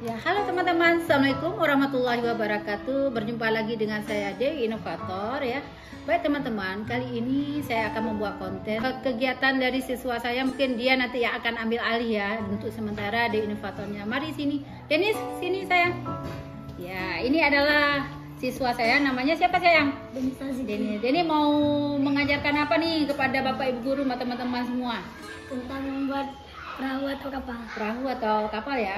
Ya, halo teman-teman, assalamualaikum warahmatullahi wabarakatuh. Berjumpa lagi dengan saya Dewi Inovator ya. Baik teman-teman, kali ini saya akan membuat konten kegiatan dari siswa saya. Mungkin dia nanti yang akan ambil alih ya. Untuk sementara Dewi Inovatornya. Mari sini, Denis, sini sayang. Ya, ini adalah siswa saya. Namanya siapa sayang? Denis. Denis mau mengajarkan apa nih kepada bapak ibu guru, teman-teman semua? Tentang membuat perahu atau kapal. Perahu atau kapal ya.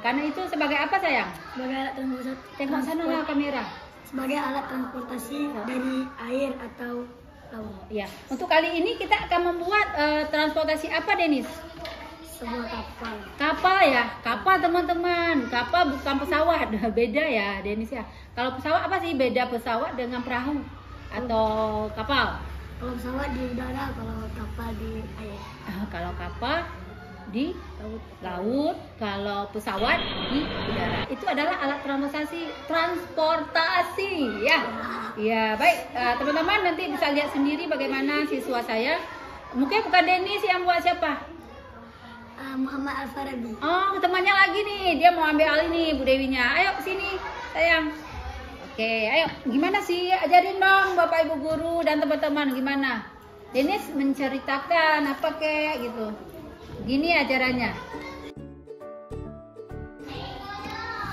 Karena itu sebagai apa sayang? Sebagai alat transportasi. Tengok sana lah kamera. Sebagai alat transportasi dari air atau laut. Ya. Untuk kali ini kita akan membuat transportasi apa, Denis? Sebuah kapal. Kapal ya. Kapal teman-teman. Kapal bukan pesawat. Beda ya, Denis ya. Kalau pesawat apa sih beda pesawat dengan perahu atau kapal? Kalau pesawat di udara, kalau kapal di air. Kalau kapal di laut, kalau pesawat di udara. Itu adalah alat transportasi ya. Ya, baik teman-teman, nanti bisa lihat sendiri bagaimana siswa saya. Mungkin bukan Denis yang buat, siapa? Muhammad Al-Farabi. Oh, temannya lagi nih, dia mau ambil alih nih Bu Dewinya. Ayo sini sayang. Oke, ayo, gimana sih? Ajarin dong Bapak Ibu guru dan teman-teman gimana. Denis menceritakan apa kayak gitu. Gini ajarannya.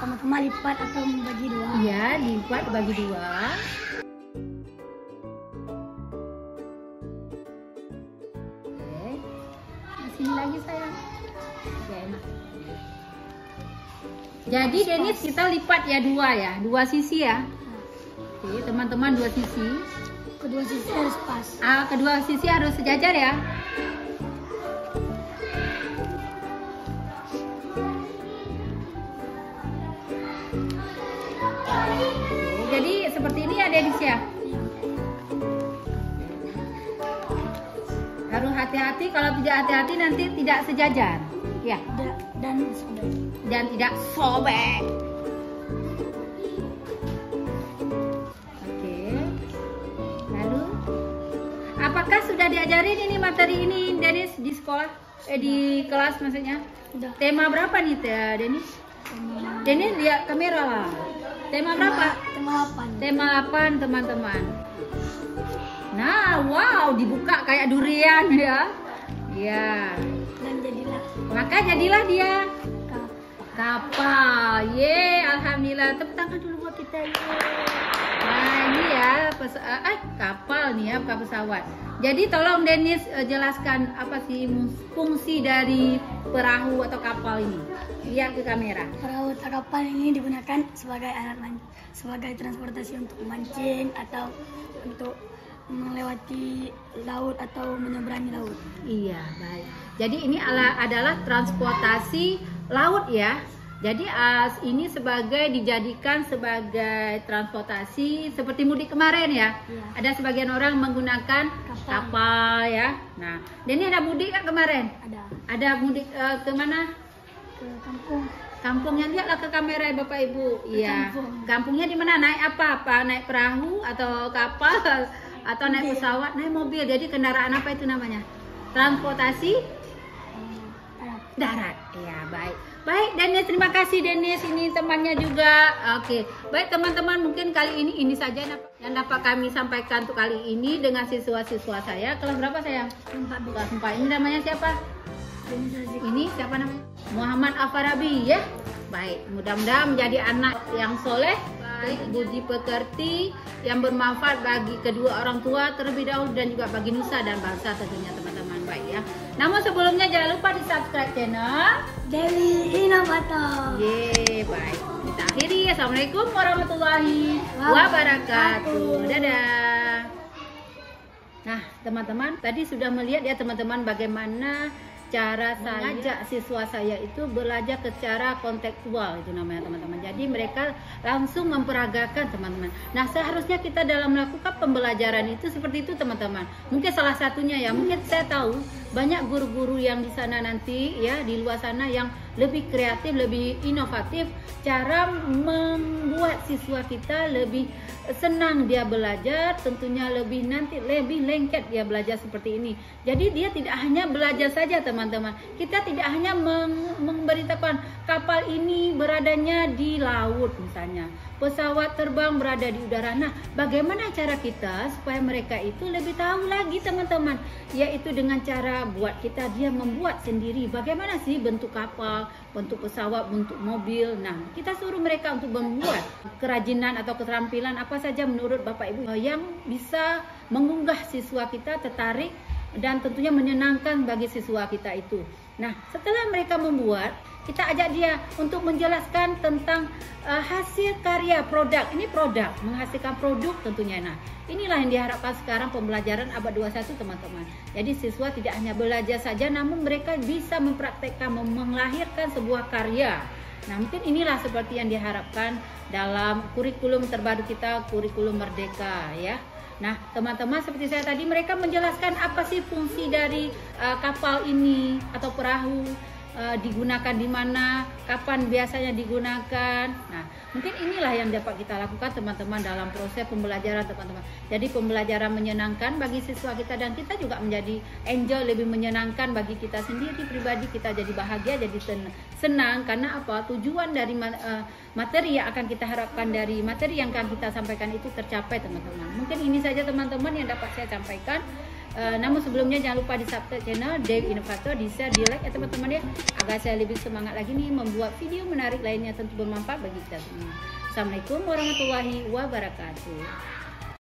Sama-sama lipat atau membagi dua. Iya, lipat bagi dua. Oke. Sini lagi sayang. Oke, enak. Jadi Denis kita lipat ya dua sisi ya. Oke, teman-teman, dua sisi. Kedua sisi harus pas. Kedua sisi harus sejajar ya. Jadi seperti ini ya Denis ya. Harus hati-hati, kalau tidak hati-hati nanti tidak sejajar. Ya. Dan tidak sobek. Oke. Lalu, apakah sudah diajarin ini materi ini Denis di sekolah? Di kelas maksudnya? Sudah. Tema berapa nih Denis? Denis lihat kamera lah. Tema berapa? Tema 8 teman-teman. Nah, wow, dibuka kayak durian ya. Ya. Dan maka jadilah dia kapal. Ye, alhamdulillah. Tepuk tangan dulu buat kita. Ye. Nah, ini ya kapal nih ya, bukan pesawat. Jadi tolong Denis jelaskan apa sih fungsi dari perahu atau kapal ini. Lihat ke kamera. Perahu atau kapal ini digunakan sebagai alat sebagai transportasi untuk memancing atau untuk melewati laut atau menyeberangi laut. Iya, baik. Jadi ini adalah transportasi laut ya. Jadi ini dijadikan sebagai transportasi seperti mudik kemarin ya. Iya. Ada sebagian orang menggunakan kapal ya. Nah, Denny ada mudik kan kemarin? Ada mudik ke mana? Ke kampung. Kampungnya, lihatlah ke kamera ya Bapak Ibu. Iya. Kampungnya di mana? Naik apa? Naik perahu atau kapal atau naik pesawat? Naik mobil. Jadi kendaraan apa itu namanya? Transportasi darat. Ya, baik. Baik, Denis, terima kasih Denis, ini temannya juga. Oke, baik teman-teman, mungkin kali ini saja yang dapat kami sampaikan untuk kali ini dengan siswa-siswa saya. Kelas berapa sayang? Kelas 4. Ini namanya siapa? Ini siapa namanya? Muhammad Al-Farabi ya. Baik, mudah-mudahan menjadi anak yang soleh, baik, budi pekerti, yang bermanfaat bagi kedua orang tua terlebih dahulu dan juga bagi nusa dan bangsa tentunya teman-teman. Baik ya. Namun sebelumnya jangan lupa di subscribe channel Dewi Inovator. Baik. Kita akhiri. Assalamualaikum warahmatullahi wabarakatuh. Dadah. Nah, teman-teman, tadi sudah melihat ya teman-teman bagaimana cara saya mengajak siswa saya itu belajar secara kontekstual, itu namanya teman-teman. Jadi mereka langsung memperagakan teman-teman. Nah, seharusnya kita dalam melakukan pembelajaran itu seperti itu teman-teman. Mungkin salah satunya ya, mungkin saya tahu banyak guru-guru yang di sana nanti ya, di luar sana yang lebih kreatif, lebih inovatif, cara membuat siswa kita lebih senang dia belajar, tentunya lebih lengket dia belajar seperti ini. Jadi dia tidak hanya belajar saja teman teman-teman. Kita tidak hanya memberitakan kapal ini beradanya di laut misalnya, pesawat terbang berada di udara. Nah, bagaimana cara kita supaya mereka itu lebih tahu lagi teman-teman, yaitu dengan cara buat dia membuat sendiri bagaimana sih bentuk kapal, bentuk pesawat, bentuk mobil. Nah, kita suruh mereka untuk membuat kerajinan atau keterampilan apa saja menurut Bapak Ibu yang bisa mengunggah siswa kita tertarik dan tentunya menyenangkan bagi siswa kita itu. Nah, setelah mereka membuat, kita ajak dia untuk menjelaskan tentang hasil karya produk. Ini produk, menghasilkan produk tentunya. Nah, inilah yang diharapkan sekarang pembelajaran abad 21 teman-teman. Jadi siswa tidak hanya belajar saja, namun mereka bisa mempraktekkan, melahirkan sebuah karya. Nah, mungkin inilah seperti yang diharapkan dalam kurikulum terbaru kita, kurikulum Merdeka ya. Nah, teman-teman, seperti saya tadi, mereka menjelaskan apa sih fungsi dari kapal ini atau perahu, digunakan di mana, kapan biasanya digunakan. Nah, mungkin inilah yang dapat kita lakukan teman-teman dalam proses pembelajaran teman-teman. Jadi pembelajaran menyenangkan bagi siswa kita dan kita juga menjadi enjoy, lebih menyenangkan bagi kita sendiri pribadi, kita jadi bahagia, jadi senang karena apa? Tujuan dari materi yang akan kita harapkan dari materi yang akan kita sampaikan itu tercapai teman-teman. Mungkin ini saja teman-teman yang dapat saya sampaikan. Namun sebelumnya jangan lupa di subscribe channel Dewi Inovator, di share, di like ya teman-teman ya, agar saya lebih semangat lagi nih membuat video menarik lainnya tentu bermanfaat bagi kita semua. Assalamualaikum warahmatullahi wabarakatuh.